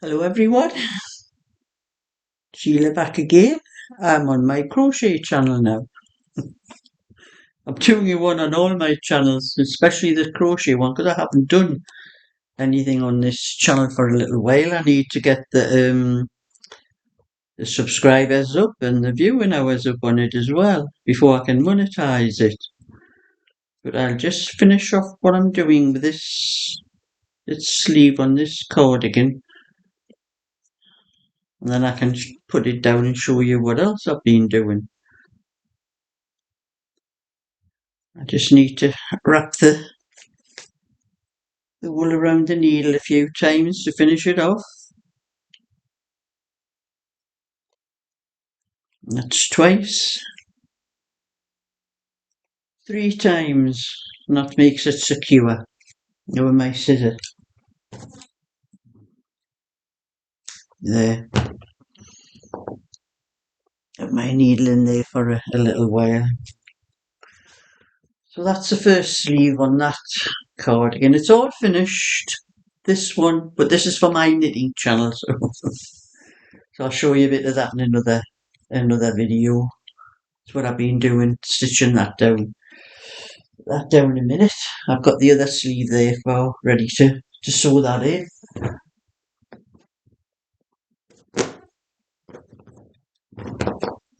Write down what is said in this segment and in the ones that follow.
Hello everyone, Sheila back again. I'm on my crochet channel now. I'm doing one on all my channels, especially the crochet one, because I haven't done anything on this channel for a little while. I need to get the subscribers up and the viewing hours up on it as well before I can monetize it. But I'll just finish off what I'm doing with this sleeve on this cardigan, and then I can put it down and show you what else I've been doing. I just need to wrap the wool around the needle a few times to finish it off. That's twice. 3 times, and that makes it secure. Now with my scissors. There. Have my needle in there for a little while. So that's the first sleeve on that cardigan. It's all finished. This one, but this is for my knitting channel, so I'll show you a bit of that in another video. That's what I've been doing, stitching that down. That down in a minute. I've got the other sleeve there for ready to sew that in.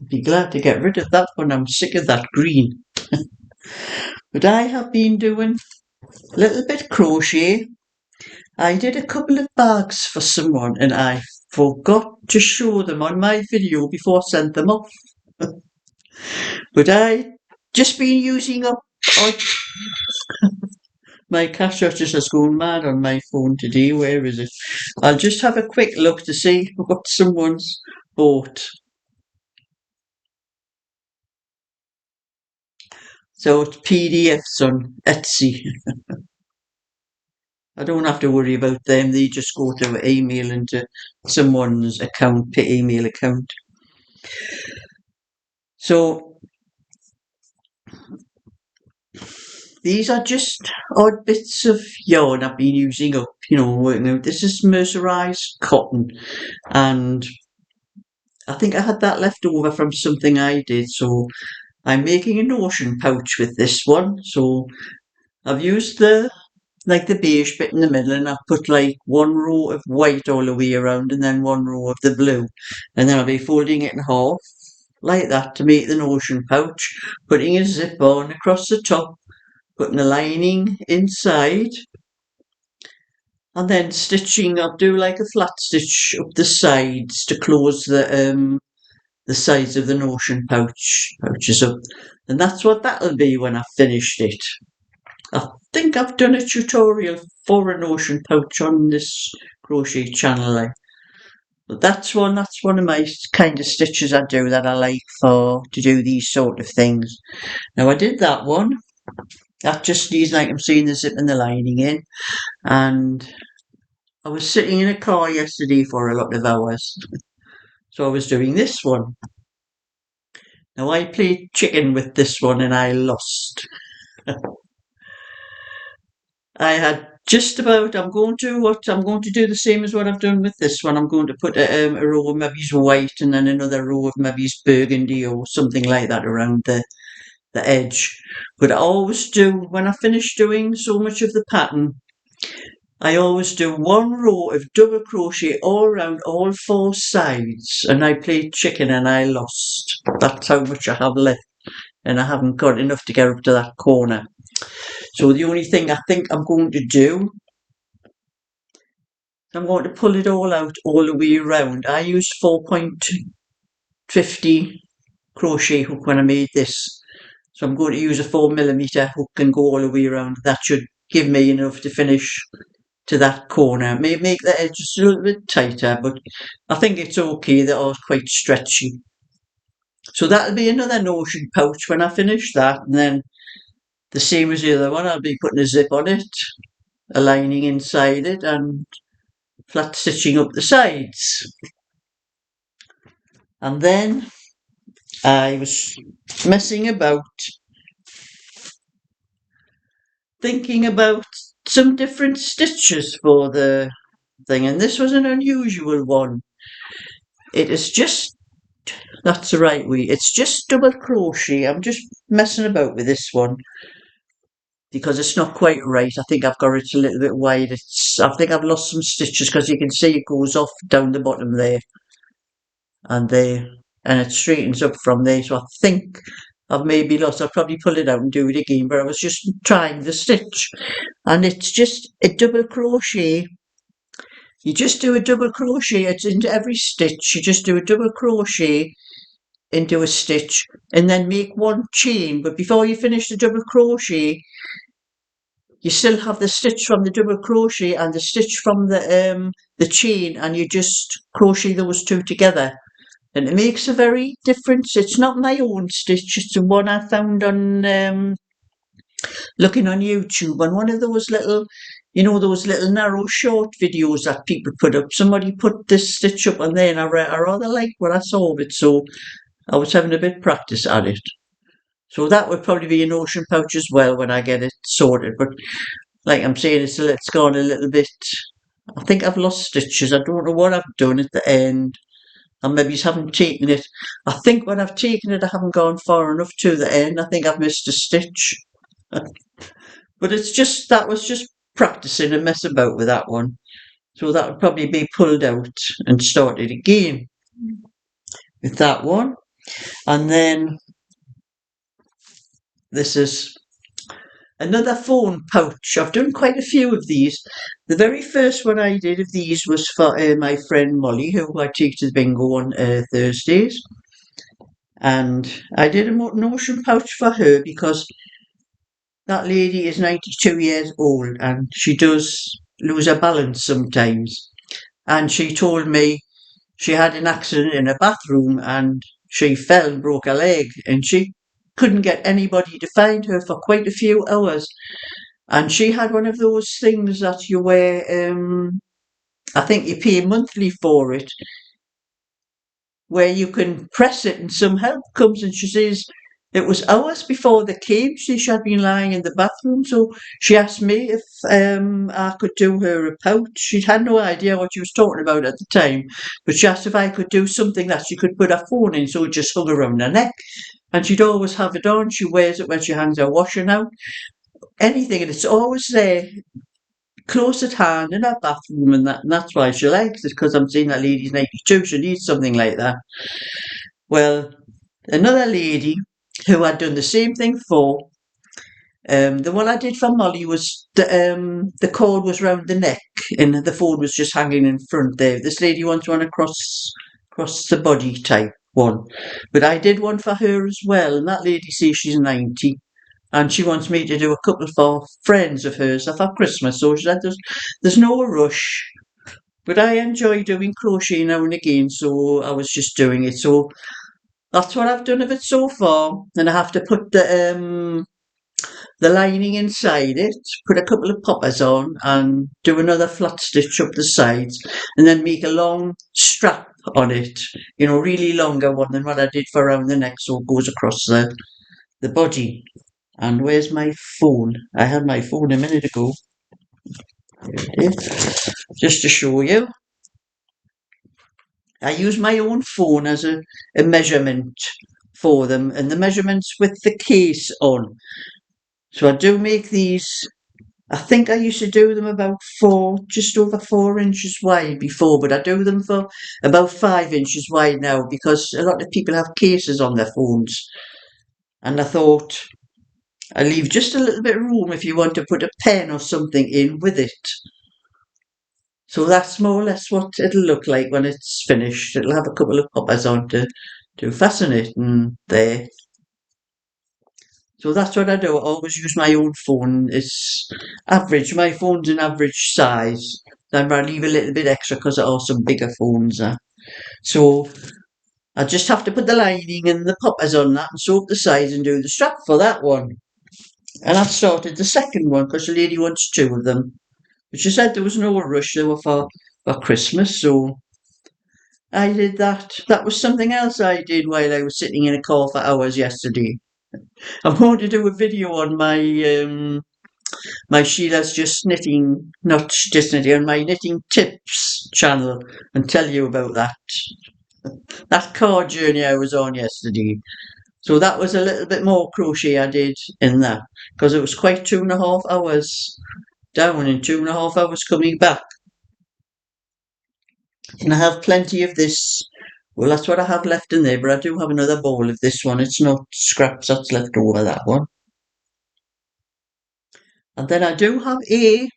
Be glad to get rid of that one. I'm sick of that green. But I have been doing a little bit crochet. I did a couple of bags for someone and I forgot to show them on my video before I sent them off. But I just been using up my cash just has gone mad on my phone today. Where is it? I'll just have a quick look to see what someone's bought. So it's PDFs on Etsy. I don't have to worry about them. They just go to email into someone's account, email account. So these are just odd bits of yarn I've been using up, working out. This is mercerized cotton, and I think I had that left over from something I did. So I'm making a notion pouch with this one. So I've used the beige bit in the middle, and I've put like one row of white all the way around and then one row of the blue, and then I'll be folding it in half like that to make the notion pouch, putting a zip on across the top, putting a lining inside, and then stitching. I'll do like a flat stitch up the sides to close the sides of the notion pouches up, and that's what that'll be when I've finished it. I think I've done a tutorial for a notion pouch on this crochet channel, but that's one of my kind of stitches I do that I like to do these sort of things. Now I did that one. That just needs, like I'm seeing, the zip and the lining in, and I was sitting in a car yesterday for a lot of hours, so I was doing this one. Now I played chicken with this one and I lost. I had just about. I'm going to do the same as what I've done with this one. I'm going to put a row of maybe white and then another row of maybe burgundy or something like that around the edge. But I always do, when I finish doing so much of the pattern, I always do one row of double crochet all around all 4 sides, and I played chicken and I lost. That's how much I have left, and I haven't got enough to get up to that corner. So the only thing I think I'm going to do, I'm going to pull it all out all the way around. I used 4.50 crochet hook when I made this, so I'm going to use a 4mm hook and go all the way around. That should give me enough to finish to that corner. May make the edges a little bit tighter, but I think it's okay. They're all quite stretchy. So that'll be another notion pouch when I finish that, and then the same as the other one, I'll be putting a zip on it, a lining inside it, and flat stitching up the sides. And then I was messing about, thinking about some different stitches for the thing, and this was an unusual one. It is just, that's the right way, it's just double crochet. I'm just messing about with this one because it's not quite right. I think I've got it a little bit wide. I think I've lost some stitches because you can see it goes off down the bottom there and there, and it straightens up from there. So I think I've maybe lost. I'll probably pull it out and do it again, but I was just trying the stitch, and it's just a double crochet. You just do a double crochet. It's into every stitch. You just do a double crochet into a stitch and then make one chain. But before you finish the double crochet, you still have the stitch from the double crochet and the stitch from the chain, and you just crochet those two together. And it makes a very difference. It's not my own stitch. It's the one I found on looking on YouTube, on one of those little, those little narrow short videos that people put up. Somebody put this stitch up on there, and I rather liked what I saw of it, so I was having a bit of practice at it. So that would probably be an ocean pouch as well when I get it sorted. But like I'm saying, it's gone a little bit. I think I've lost stitches. I don't know what I've done at the end. I maybe haven't taken it. I think when I've taken it, I haven't gone far enough to the end. I think I've missed a stitch. But that was just practicing and mess about with that one. So that would probably be pulled out and started again with that one. And then this is another phone pouch. I've done quite a few of these. The very first one I did of these was for my friend Molly, who I take to the bingo on Thursdays. And I did an ocean pouch for her because that lady is 92 years old and she does lose her balance sometimes. And she told me she had an accident in a bathroom and she fell and broke her leg, and she couldn't get anybody to find her for quite a few hours. And she had one of those things that you wear, I think you pay monthly for it, where you can press it and some help comes. And she says it was hours before they came. She had been lying in the bathroom, so she asked me if I could do her a pouch. She had no idea what she was talking about at the time, but she asked if I could do something that she could put her phone in, so it just hung around her neck. And she'd always have it on. She wears it when she hangs her washing out. Anything, and it's always there, close at hand in her bathroom, and that's why she likes it, because I'm seeing that lady's 92, she needs something like that. Well, another lady who I'd done the same thing for, the one I did for Molly was the cord was round the neck and the phone was just hanging in front there. This lady wants one across the body type one, but I did one for her as well, and that lady says she's 90. And she wants me to do a couple for friends of hers for Christmas. So she said there's no rush. But I enjoy doing crochet now and again, so I was just doing it. So that's what I've done of it so far. And I have to put the lining inside it, put a couple of poppers on and do another flat stitch up the sides, and then make a long strap on it, really longer one than what I did for around the neck, so it goes across the body. And where's my phone? I had my phone a minute ago. There it is. Just to show you. I use my own phone as a measurement for them, and the measurements with the case on. So I do make these. I think I used to do them about just over 4 inches wide before, but I do them for about 5 inches wide now because a lot of people have cases on their phones. And I thought, I leave just a little bit of room if you want to put a pen or something in with it. So that's more or less what it'll look like when it's finished. It'll have a couple of poppers on to fasten it, and there. So that's what I do. I always use my own phone. It's average. My phone's an average size. Then I leave a little bit extra because there are some bigger phones. So I just have to put the lining and the poppers on that and sew up the sides and do the strap for that one. And I've started the second one because the lady wants 2 of them. But she said there was no rush, they were for Christmas, so I did that. That was something else I did while I was sitting in a car for hours yesterday. I'm going to do a video on my my Sheila's Just Knitting, not just knitting, on my knitting tips channel, and tell you about that car journey I was on yesterday. So that was a little bit more crochet I did in that, because it was quite 2.5 hours down and 2.5 hours coming back. And I have plenty of this. Well, that's what I have left in there, but I do have another bowl of this one. It's not scraps that's left over, that one. And then I do have a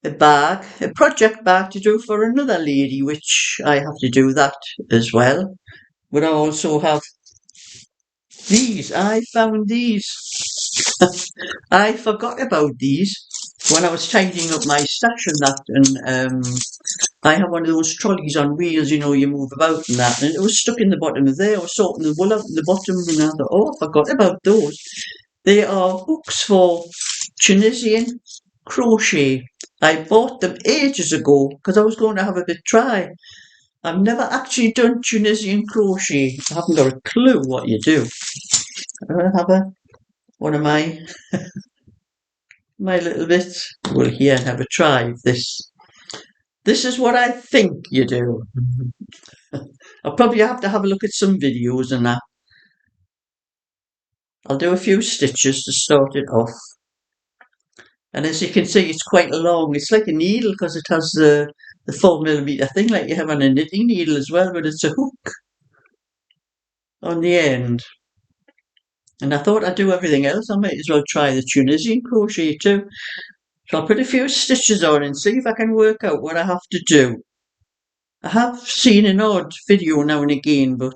bag, a project bag to do for another lady, which I have to do that as well. But I also have these. I found these. I forgot about these when I was tidying up my stash and that, and I have one of those trolleys on wheels, you move about and that, and it was stuck in the bottom of there. I was sorting the wool out in the bottom, and I thought, oh, I forgot about those. They are hooks for Tunisian crochet. I bought them ages ago because I was going to have a bit try. I've never actually done Tunisian crochet. I haven't got a clue what you do. I'm going to have one of my little bits. Well, here and have a try of this. This is what I think you do. I'll probably have to have a look at some videos and that. I'll do a few stitches to start it off. And as you can see, it's quite long. It's like a needle because it has the 4mm thing like you have on a knitting needle as well, but it's a hook on the end. And I thought I'd do everything else. I might as well try the Tunisian crochet too. So I'll put a few stitches on and see if I can work out what I have to do. I have seen an odd video now and again, but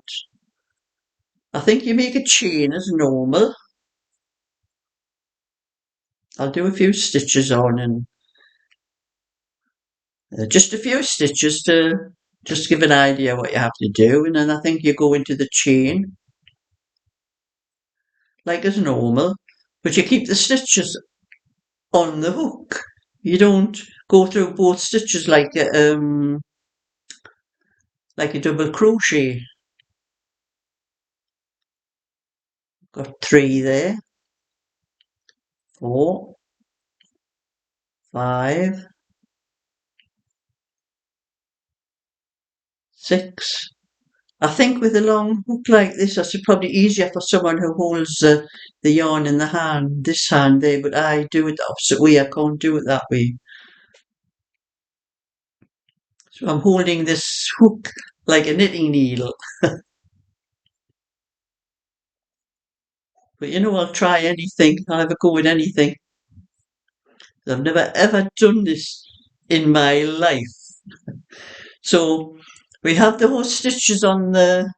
I think you make a chain as normal. I'll do a few stitches on and just a few stitches to just give an idea what you have to do, and then I think you go into the chain like as normal, but you keep the stitches on the hook. You don't go through both stitches like a double crochet. Got 3 there, 4, 5, 6. I think with a long hook like this, that's probably easier for someone who holds the yarn in the hand, this hand there, but I do it the opposite way. I can't do it that way. So I'm holding this hook like a knitting needle. But I'll try anything. I'll have a go at anything. I've never ever done this in my life. So we have the whole stitches on the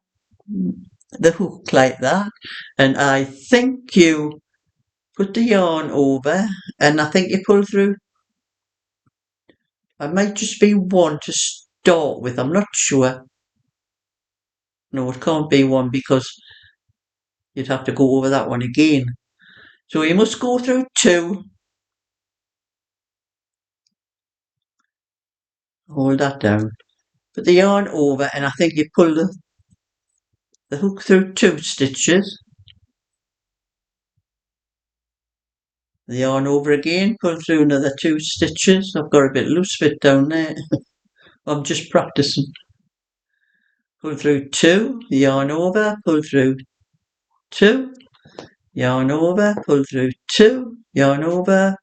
hook like that, and I think you put the yarn over, and I think you pull through. I might just be one to start with, I'm not sure. No, it can't be one because you'd have to go over that one again. So you must go through 2. Hold that down. Put the yarn over, and I think you pull the hook through 2 stitches. The yarn over again, pull through another 2 stitches. I've got a bit loose fit down there. I'm just practicing. Pull through 2, yarn over, pull through 2, yarn over, pull through 2, yarn over,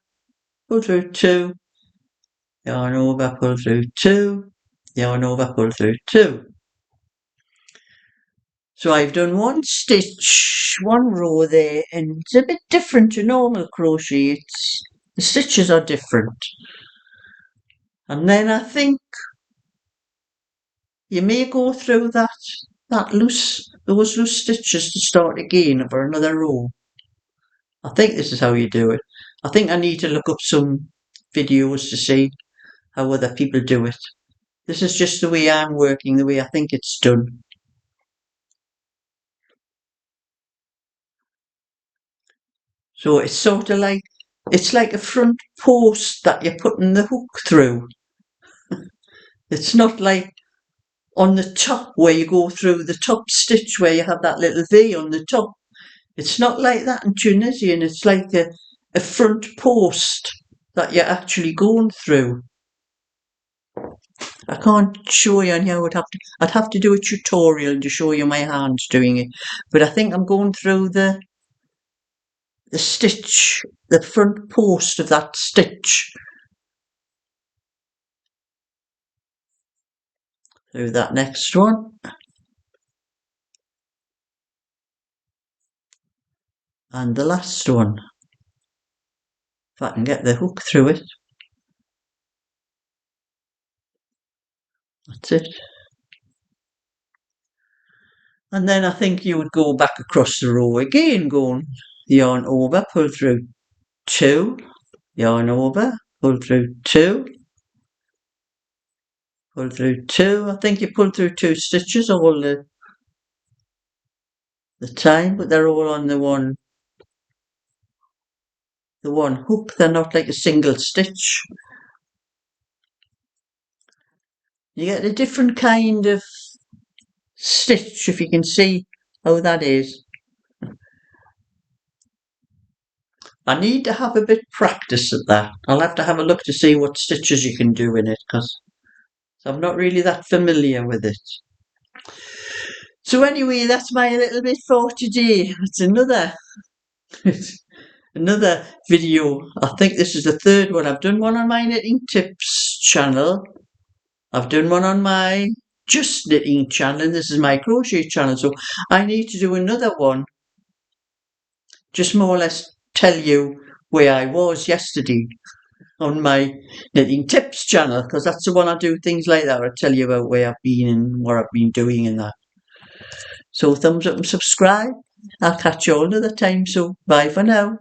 pull through 2, yarn over, pull through 2, yarn over, pull through 2. So I've done 1 stitch, 1 row there, and it's a bit different to normal crochet. The stitches are different. And then I think you may go through those loose stitches to start again for another row. I think this is how you do it. I think I need to look up some videos to see how other people do it. This is just the way I'm working, the way I think it's done. So it's sort of like, it's like a front post that you're putting the hook through. It's not like on the top where you go through the top stitch where you have that little V on the top. It's not like that in Tunisian. It's like a front post that you're actually going through. I can't show you on here. I'd have to do a tutorial to show you my hands doing it. But I think I'm going through the stitch, the front post of that stitch. Through that next one. And the last one. If I can get the hook through it. That's it. And then I think you would go back across the row again, going yarn over, pull through 2, yarn over, pull through 2, pull through 2. I think you pull through 2 stitches all the time, but they're all on the one hook. They're not like a single stitch. You get a different kind of stitch, if you can see how that is. I need to have a bit of practice at that. I'll have to have a look to see what stitches you can do in it, because I'm not really that familiar with it. So anyway, that's my little bit for today. It's another another video. I think this is the third one. I've done one on my knitting tips channel. I've done one on my just knitting channel, and this is my crochet channel. So I need to do another one. Just more or less tell you where I was yesterday on my knitting tips channel, because that's the one I do things like that. I tell you about where I've been and what I've been doing and that. So thumbs up and subscribe. I'll catch you all another time. So bye for now.